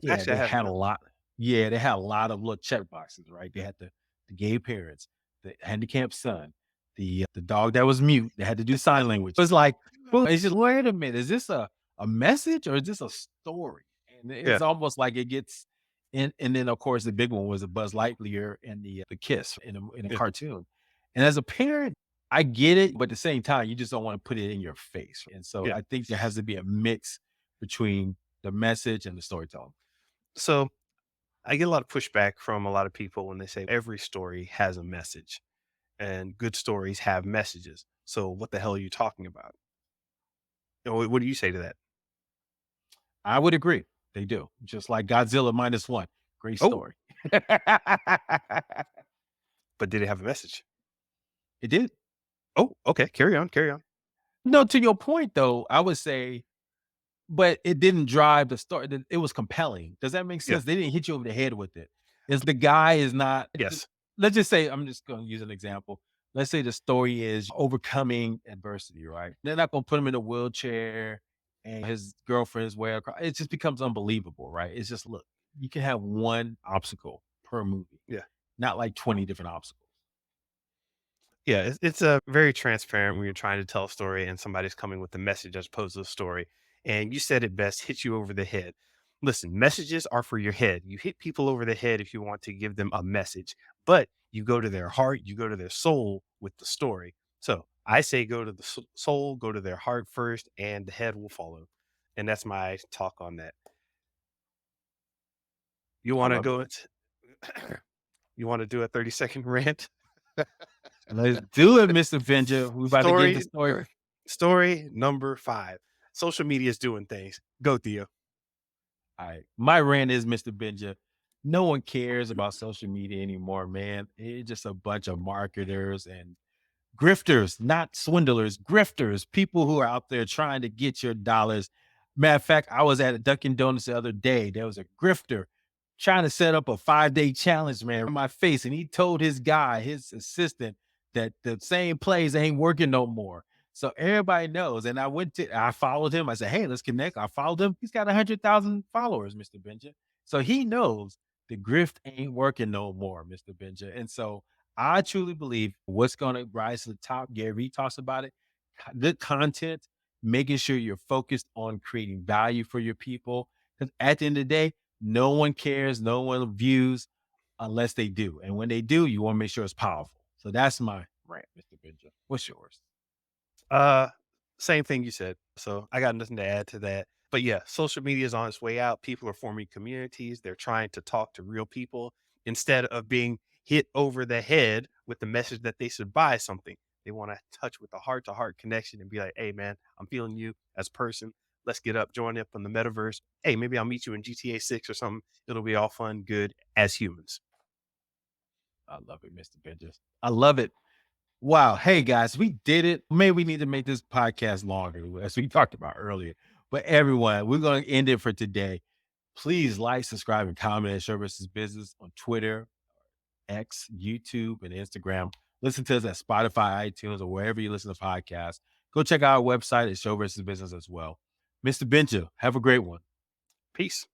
Yeah, Actually, I they haven't. had a No. lot. Yeah, they had a lot of little check boxes, right? They had the gay parents, the handicapped son, the dog that was mute. They had to do sign language. It was like, well, it's just wait a minute, is this a message or is this a story? And Yeah. it's almost like it gets and then of course the big one was a Buzz Lightyear and the kiss in a Yeah. cartoon. And as a parent, I get it, but at the same time, you just don't want to put it in your face. And so Yeah. I think there has to be a mix between the message and the storytelling. So I get a lot of pushback from a lot of people when they say every story has a message and good stories have messages. So what the hell are you talking about? What do you say to that? I would agree. They do. Just like Godzilla -1. Great Oh, story. but did it have a message? It did. Oh, okay. Carry on. Carry on. No, to your point though, I would say, but it didn't drive the story. It was compelling. Does that make Yeah. sense? They didn't hit you over the head with it. It's the guy is not Yes. let's just say, I'm just gonna use an example. Let's say the story is overcoming adversity, right? They're not gonna put him in a wheelchair and his girlfriend's way across. It just becomes unbelievable, right? It's just look, you can have one obstacle per movie, Yeah. not like 20 different obstacles. Yeah, it's very transparent when you're trying to tell a story and somebody's coming with a message as opposed to a story. And you said it best, hit you over the head. Listen, messages are for your head. You hit people over the head if you want to give them a message, but you go to their heart, you go to their soul with the story. So I say go to the soul, go to their heart first, and the head will follow. And that's my talk on that. You I want to love it. go? You want to do a 30-second rant? Let's do it, Mr. Avenger. We about to get into Story story. story number 5. Social media is doing things. Go, Theo. My rant is, Mr. Benja, no one cares about social media anymore, man. It's just a bunch of marketers and grifters, not swindlers, grifters, people who are out there trying to get your dollars. Matter of fact, I was at a Dunkin' Donuts the other day. There was a grifter trying to set up a 5-day challenge, man, in my face. And he told his guy, his assistant, that the same plays ain't working no more. So everybody knows. And I followed him. I said, hey, let's connect. I followed him. He's got 100,000 followers, Mr. Benja. So he knows the grift ain't working no more, Mr. Benja. And so I truly believe what's going to rise to the top, Gary Vee talks about it, good content, making sure you're focused on creating value for your people. Because at the end of the day, no one cares, no one views unless they do. And when they do, you want to make sure it's powerful. So that's my rant, Mr. Benja. What's yours? Uh, Same thing you said. So I got nothing to add to that. But yeah, social media is on its way out. People are forming communities. They're trying to talk to real people instead of being hit over the head with the message that they should buy something. They want to touch with a heart to heart connection and be like, hey, man, I'm feeling you as a person. Let's get up, join up in the metaverse. Hey, maybe I'll meet you in GTA 6 or something. It'll be all fun, good as humans. I love it, Mr. Benja. I love it. Wow. Hey guys, we did it. Maybe we need to make this podcast longer, as we talked about earlier. But everyone, we're going to end it for today. Please like, subscribe, and comment at Show versus Business on Twitter, X, YouTube, and Instagram. Listen to us at Spotify, iTunes, or wherever you listen to podcasts. Go check out our website at Show versus Business as well. Mr. Benja, have a great one. Peace.